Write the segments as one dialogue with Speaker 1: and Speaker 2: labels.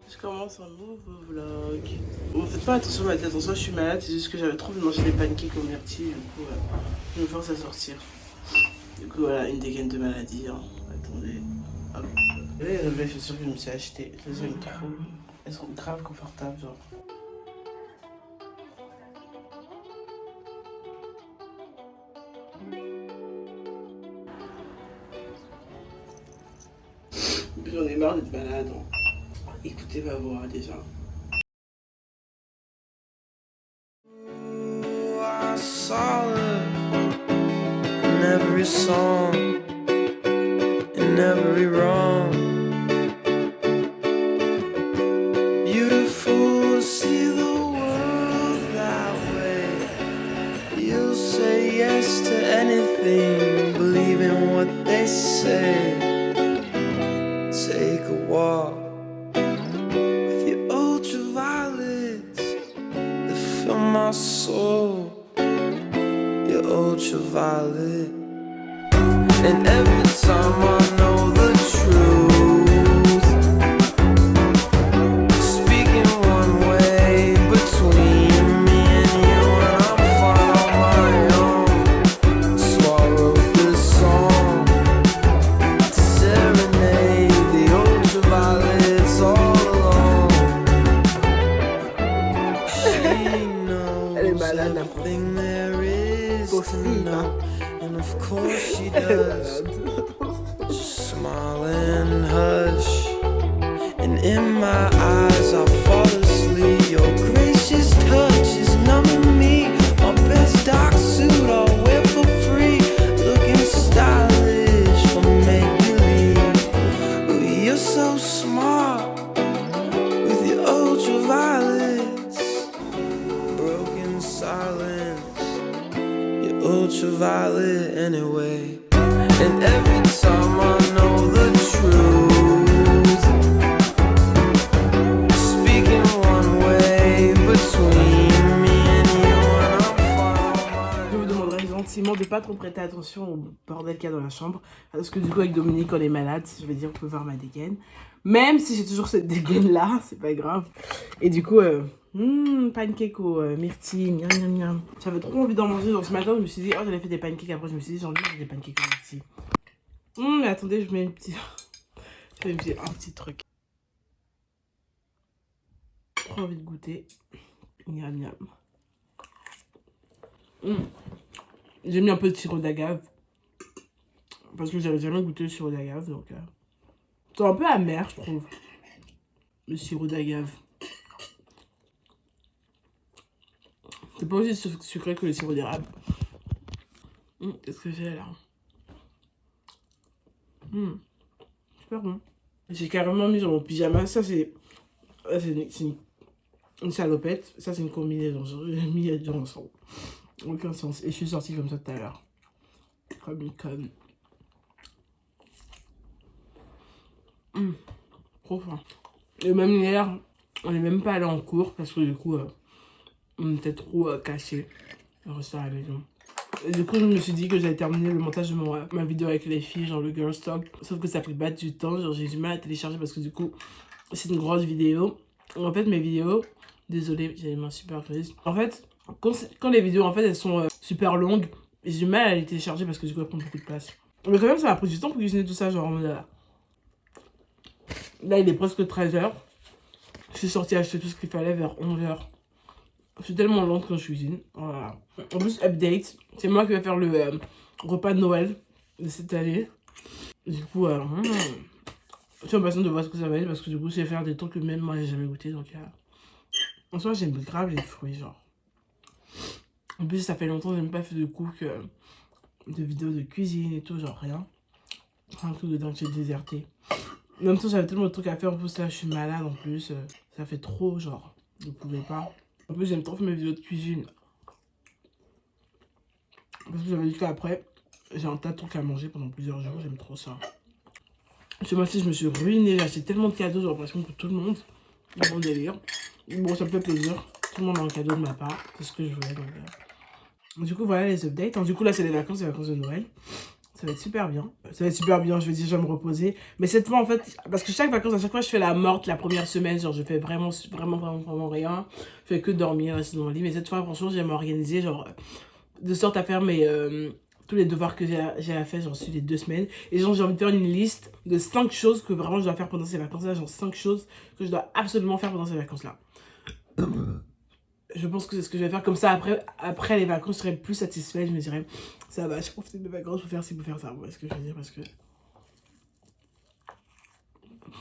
Speaker 1: Je commence un nouveau vlog. Bon, faites pas attention à ma tête, en soi je suis malade, c'est juste que j'avais trop envie de manger des pancakes au myrtille, du coup je me force à sortir. Du coup voilà, une dégaine de maladie, hein. Attendez. Hop. Là, les nouvelles chaussures que je me suis achetées, je les aime trop. Elles sont grave confortables, genre. J'en ai marre d'être malade, hein. Écoutez ma voix déjà.
Speaker 2: In every song, in every wrong. Beautiful to see the world that way. You'll say yes to anything, believe in what they say. Take a walk with your ultraviolets that fill my soul. Your ultraviolet, and every time I know the truth, speaking one way between me and you, and I'm fine on my own. So I wrote this song to serenade the ultraviolets all alone. She knows everything there is. And of course she does. Just smile and hush, and in my eyes I'll fall asleep. Your gracious touch is numbing me. My best dark suit I'll wear for free, looking stylish for make-believe. Ooh, you're so smart with your ultraviolets. Broken silence, ultraviolet anyway. And every time I know the truth, speaking one way between me and you, and I'm fine.
Speaker 1: Je vous demanderai gentiment de pas trop prêter attention au bordel qu'il y a dans la chambre, parce que du coup avec Dominique on est malade, je vais dire vous pouvez voir ma dégaine. Même si j'ai toujours cette dégaine là, c'est pas grave. Et du coup pancake au myrtille, miam miam miam. J'avais trop envie d'en manger, donc ce matin je me suis dit oh j'avais fait des pancakes, après je me suis dit j'ai envie de faire des pancakes au myrtille. Mais attendez, je mets un petit truc. Trop envie de goûter. Miam miam. J'ai mis un peu de sirop d'agave. Parce que j'avais jamais goûté le sirop d'agave, donc c'est un peu amer je trouve. Le sirop d'agave. C'est pas aussi sucré que le sirop d'érable. Qu'est-ce que j'ai là? Super bon. J'ai carrément mis dans mon pyjama. Ça c'est une salopette. Ça c'est une combinaison. J'ai mis les deux ensemble. Aucun sens. Et je suis sortie comme ça tout à l'heure. Comme une conne. Trop faim. Et même hier, on n'est même pas allé en cours parce que du coup, on était trop cachés. On restait à la maison. Et du coup, je me suis dit que j'allais terminer le montage de ma vidéo avec les filles, genre le girl talk. Sauf que ça a pris pas du temps, genre j'ai du mal à télécharger parce que du coup, c'est une grosse vidéo. En fait, mes vidéos, désolée, j'ai les mains super grises. En fait, quand les vidéos, en fait, elles sont super longues, j'ai du mal à les télécharger parce que du coup, elles prennent beaucoup de place. Mais quand même, ça m'a pris du temps pour cuisiner tout ça, genre là, il est presque 13h. Je suis sortie acheter tout ce qu'il fallait vers 11h. Je suis tellement lente quand je cuisine. Voilà. En plus, update, c'est moi qui vais faire le repas de Noël de cette année. Du coup, je suis impatiente de voir ce que ça va être parce que du coup, je vais faire des trucs que même moi j'ai jamais goûté. Donc, en soi, j'aime grave les fruits, genre. En plus, ça fait longtemps que j'ai même pas fait de cook, de vidéos de cuisine et tout, genre rien. Un truc de dingue, j'ai déserté. En même temps, j'avais tellement de trucs à faire. En plus, là, je suis malade en plus. Ça fait trop, genre. Je pouvais pas. En plus, j'aime trop faire mes vidéos de cuisine. Parce que j'avais dit qu'après, j'ai un tas de trucs à manger pendant plusieurs jours. J'aime trop ça. Ce mois-ci, je me suis ruinée. J'ai acheté tellement de cadeaux, j'ai l'impression pour tout le monde. Dans mon délire. Bon, ça me fait plaisir. Tout le monde a un cadeau de ma part. C'est ce que je voulais. Donc, du coup, voilà les updates. Donc, du coup, là, c'est les vacances de Noël. Ça va être super bien. Ça va être super bien, je vais dire, je vais me reposer. Mais cette fois, en fait, parce que chaque vacances, à chaque fois, je fais la morte la première semaine. Genre, je fais vraiment rien. Je fais que dormir, rester dans mon lit. Mais cette fois, franchement, je vais m'organiser, genre, de sorte à faire tous les devoirs que j'ai à faire, genre, sur les 2 semaines. Et genre, j'ai envie de faire une liste de 5 choses que vraiment je dois faire pendant ces vacances-là. Genre, 5 choses que je dois absolument faire pendant ces vacances-là. Je pense que c'est ce que je vais faire. Comme ça, après les vacances, je serai plus satisfaite. Je me dirais, ça va, j'ai profité de mes vacances pour faire ci, pour faire ça. Vous voyez ce que je veux dire? Parce que.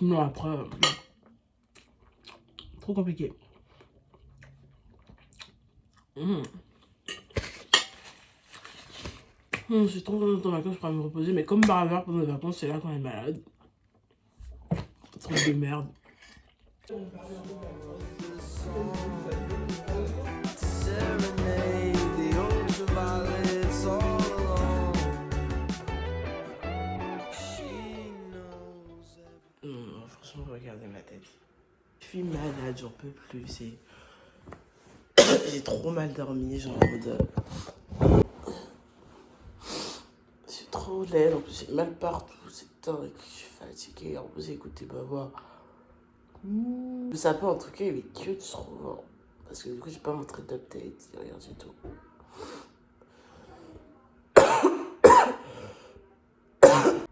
Speaker 1: Non, après. Non. Trop compliqué. Je suis trop contente de vacances, je pourrais me reposer. Mais comme par hasard, pendant les vacances, c'est là qu'on est malade. Truc de merde.
Speaker 2: Serenade the ultraviolets all alone. She knows
Speaker 1: Non, franchement, regardez ma tête. Je suis malade, j'en peux plus. J'ai trop mal dormi, genre en mode. Je suis trop laide, en plus j'ai mal partout, c'est dingue, je suis fatiguée, en plus j'ai écouté ma voix. Le sapin en tout cas il est cute je trouve, hein. Parce que du coup j'ai pas montré d'update, rien du tout.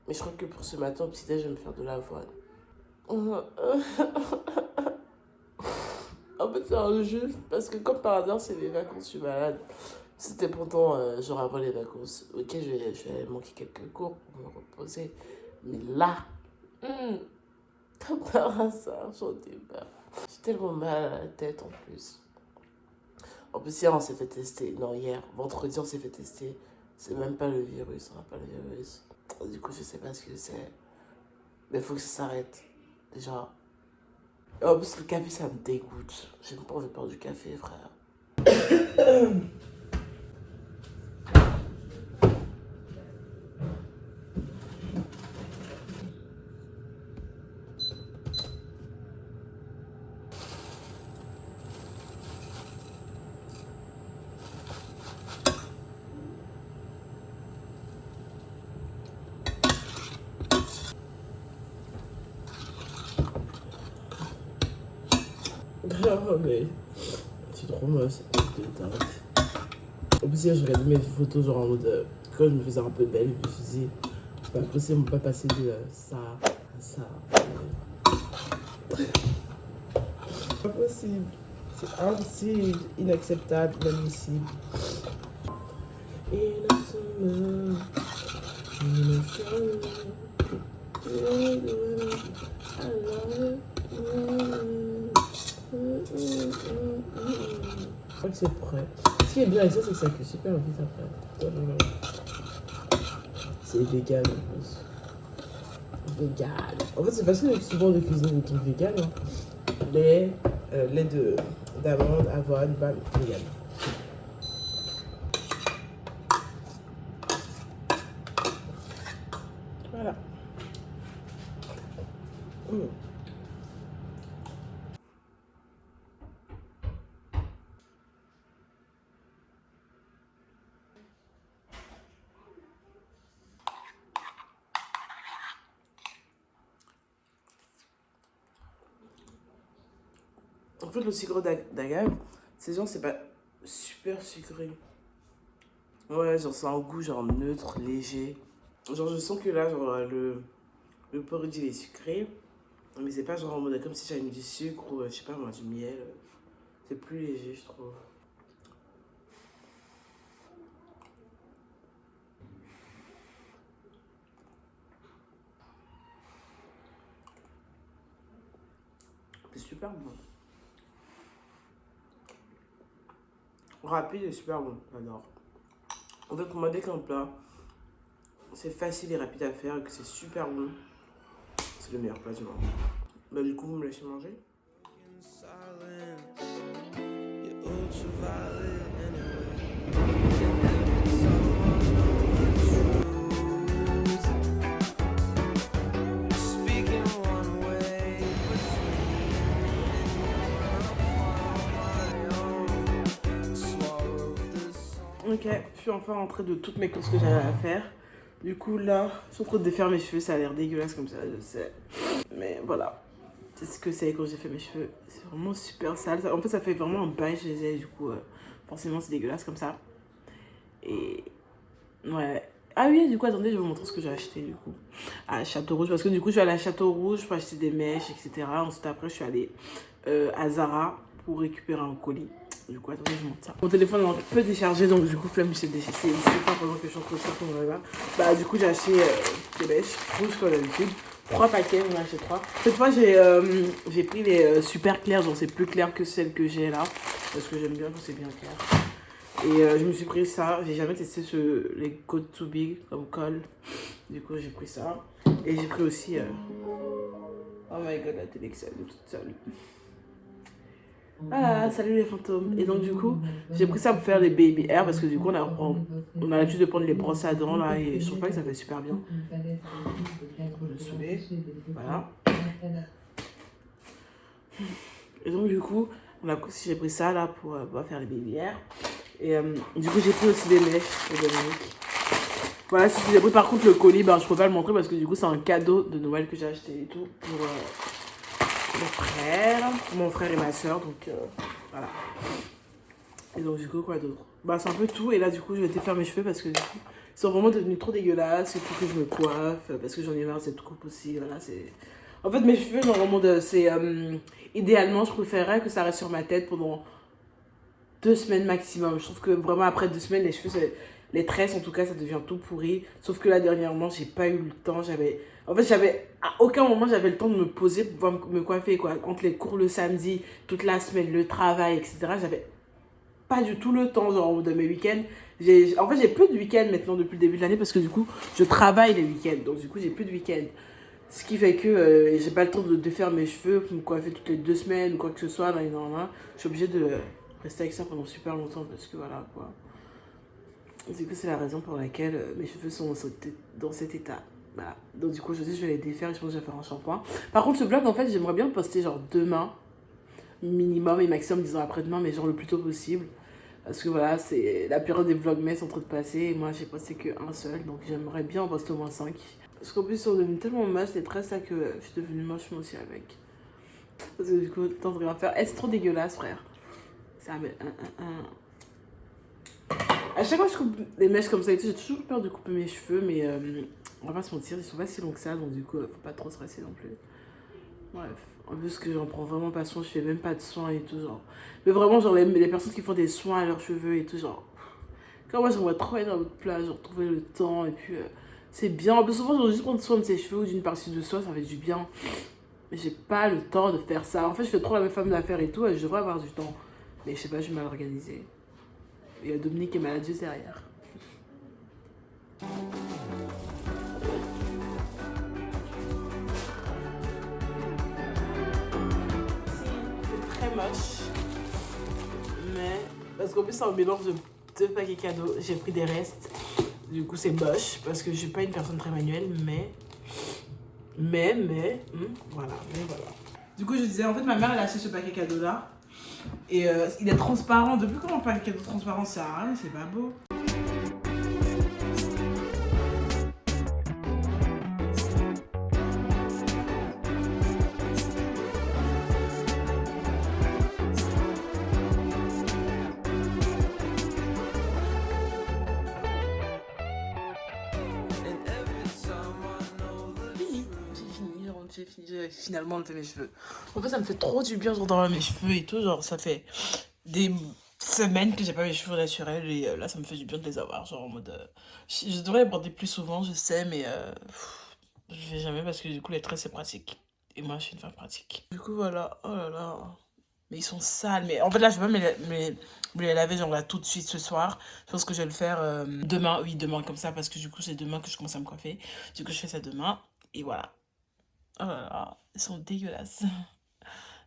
Speaker 1: Mais je crois que pour ce matin au petit déj je vais me faire de l'avoine. En fait c'est injuste parce que comme par hasard c'est les vacances, je suis malade. C'était pourtant genre avant les vacances. Ok, je vais manquer quelques cours pour me reposer. Mais là, comme par hasard, j'en ai pas. J'ai tellement mal à la tête en plus. En plus, hier, on s'est fait tester. Non, hier, vendredi, on s'est fait tester. C'est même pas le virus, on n'a pas le virus. Du coup, je sais pas ce que c'est. Mais il faut que ça s'arrête. Déjà. Et en plus, le café, ça me dégoûte. J'ai même pas envie de boire du café, frère. Oh, mais c'est trop moche, c'est dingue. En plus, hier, je regardais mes photos, genre en mode. Quand je me faisais un peu belle, je me suis dit, c'est pas possible, on peut pas passer de ça à ça. C'est pas possible. C'est impossible, inacceptable, inadmissible. Je crois que c'est prêt. Ce qui est bien avec ça, c'est que ça cuit super vite après. C'est vegan en plus. Vegan. En fait, c'est facile souvent de cuisiner des trucs vegan. Hein. Lait d'amande, avoine, bam, vegan. Voilà. En fait, le sucre d'agave, c'est genre, c'est pas super sucré. Ouais, genre, c'est un goût genre neutre, léger. Genre, je sens que là, genre, le porridge, il est sucré. Mais c'est pas genre en mode comme si j'avais mis du sucre ou, je sais pas moi, du miel. C'est plus léger, je trouve. C'est super bon. Rapide et super bon, j'adore. En fait, pour moi, dès qu'un plat, c'est facile et rapide à faire et que c'est super bon, c'est le meilleur plat du monde. Bah, du coup, vous me laissez manger? Ok, je suis enfin rentrée de toutes mes courses que j'avais à faire. Du coup, là, je suis en train de défaire mes cheveux. Ça a l'air dégueulasse comme ça, je sais. Mais voilà. C'est ce que c'est quand j'ai fait mes cheveux. C'est vraiment super sale. En fait, ça fait vraiment un bail chez les. Du coup, forcément, c'est dégueulasse comme ça. Et ouais. Ah oui, du coup, attendez, je vais vous montrer ce que j'ai acheté du coup à Château Rouge. Parce que du coup, je suis allée à Château Rouge pour acheter des mèches, etc. Ensuite, après, je suis allée à Zara pour récupérer un colis. Du coup, attendez, je montre ça. Mon téléphone est un peu déchargé, donc du coup, flemme, c'est déchargé. C'est pas pendant que je suis en train de faire comme là. Bah, du coup, j'ai acheté des mèches rouges comme d'habitude. 3 paquets, on a acheté 3. Cette fois, j'ai pris les super clairs, genre c'est plus clair que celles que j'ai là. Parce que j'aime bien quand c'est bien clair. Et je me suis pris ça. J'ai jamais testé les Code to Big comme colle. Du coup, j'ai pris ça. Et j'ai pris aussi. Oh my god, la télé qui s'allume toute seule. Ah, salut les fantômes. Et donc, du coup, j'ai pris ça pour faire les baby hair. Parce que du coup, on a l'habitude de prendre les brosses à dents là. Et je trouve pas que ça fait super bien. Je me souviens. Voilà. Et donc, du coup, j'ai pris ça là pour faire les baby hair. Et du coup, j'ai pris aussi des mèches pour Dominique. Voilà, si j'ai pris par contre le colis, ben, je peux pas le montrer parce que du coup, c'est un cadeau de Noël que j'ai acheté et tout pour mon frère et ma soeur. Donc voilà. Et donc, du coup, quoi d'autre? Bah, c'est un peu tout. Et là, du coup, je vais défaire mes cheveux parce que du coup, ils sont vraiment devenus trop dégueulasses. Il faut que je me coiffe parce que j'en ai marre de cette coupe aussi. Voilà, c'est. En fait, mes cheveux, normalement, idéalement, je préférerais que ça reste sur ma tête pendant 2 semaines maximum. Je trouve que vraiment après 2 semaines, les cheveux, les tresses en tout cas, ça devient tout pourri. Sauf que là, dernièrement, j'ai pas eu le temps. À aucun moment, j'avais le temps de me poser pour pouvoir me coiffer, quoi. Entre les cours le samedi, toute la semaine, le travail, etc. J'avais pas du tout le temps, genre, de mes week-ends. En fait, j'ai plus de week-ends maintenant depuis le début de l'année parce que du coup, je travaille les week-ends. Donc, du coup, j'ai plus de week-ends. Ce qui fait que j'ai pas le temps de faire mes cheveux, pour me coiffer toutes les 2 semaines ou quoi que ce soit. Je suis obligée de rester avec ça pendant super longtemps parce que voilà quoi. Du coup, c'est la raison pour laquelle mes cheveux sont dans cet état. Voilà. Donc, du coup, aujourd'hui, je vais les défaire et je pense que je vais faire un shampoing. Par contre, ce vlog, en fait, j'aimerais bien le poster genre demain, minimum et maximum, disons après-demain, mais genre le plus tôt possible. Parce que voilà, c'est la période des vlogmas en train de passer et moi, j'ai posté qu'un seul. Donc, j'aimerais bien en poster au moins 5. Parce qu'en plus, ils sont devenus tellement moches, les tresses là, que je suis devenue moche moi aussi avec. Parce que du coup, tant de rien faire. C'est trop dégueulasse, frère. Ça met À chaque fois que je coupe les mèches comme ça et tout, j'ai toujours peur de couper mes cheveux, mais on va pas se mentir, ils sont pas si longs que ça, donc du coup, faut pas trop stresser non plus. Bref, en plus que j'en prends vraiment pas soin, je fais même pas de soins et tout, genre. Mais vraiment, genre, les personnes qui font des soins à leurs cheveux et tout, genre. Quand moi, j'aimerais trop être à votre place, genre, trouver le temps, et puis, c'est bien. En plus, souvent, genre, juste prendre soin de ses cheveux ou d'une partie de soi, ça fait du bien. Mais j'ai pas le temps de faire ça. En fait, je fais trop la même femme d'affaires et tout, et je devrais avoir du temps. Mais je sais pas, je suis mal organisée. Il y a Dominique qui est malade juste derrière. C'est très moche. Mais. Parce qu'en plus, c'est un mélange de 2 paquets cadeaux. J'ai pris des restes. Du coup, c'est moche. Parce que je suis pas une personne très manuelle. Voilà. Mais voilà. Du coup, je disais, en fait, ma mère, elle a acheté ce paquet cadeau là. Et il est transparent. Depuis quand un paquet cadeau transparent, ça sert à rien, c'est pas beau. J'ai finalement enlevé mes cheveux. En fait, ça me fait trop du bien, genre, d'avoir mes cheveux et tout. Genre, ça fait des semaines que j'ai pas mes cheveux naturels. Et là, ça me fait du bien de les avoir. Genre, en mode. Je devrais les porter plus souvent, je sais, mais je vais jamais parce que du coup, les traits, c'est pratique. Et moi, je suis une femme pratique. Du coup, voilà. Oh là là. Mais ils sont sales. Mais en fait, là, je vais pas me les laver, genre, là, tout de suite ce soir. Je pense que je vais le faire demain. Oui, demain, comme ça, parce que du coup, c'est demain que je commence à me coiffer. Du coup, je fais ça demain. Et voilà. Oh là là, ils sont dégueulasses.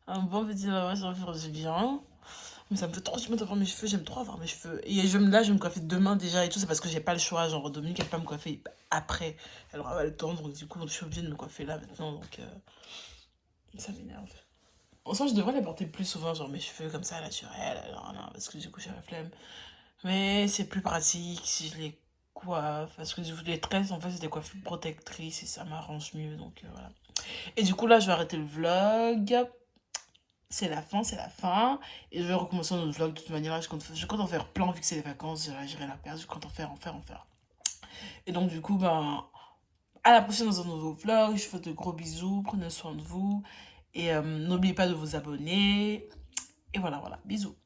Speaker 1: Un bon petit lavage, ça va faire du bien. Mais ça me fait trop du bien d'avoir mes cheveux, j'aime trop avoir mes cheveux. Et là, je vais me coiffer demain déjà et tout, c'est parce que j'ai pas le choix. Genre, Dominique, elle peut pas me coiffer après. Elle aura pas le temps, donc du coup, je suis obligée de me coiffer là maintenant, donc ça m'énerve. En soi, je devrais les porter plus souvent, genre mes cheveux comme ça, naturels, alors, non, parce que du coup, j'ai la flemme. Mais c'est plus pratique si je les coiffe. Parce que les tresses, en fait, c'est des coiffures protectrices et ça m'arrange mieux. Donc voilà. Et du coup, là, je vais arrêter le vlog. C'est la fin, c'est la fin. Et je vais recommencer un autre vlog de toute manière. Je compte en faire plein vu que c'est les vacances. J'irai la perdre. Je compte en faire. Et donc, du coup, ben, à la prochaine dans un nouveau vlog. Je vous fais de gros bisous. Prenez soin de vous. Et n'oubliez pas de vous abonner. Et voilà, bisous.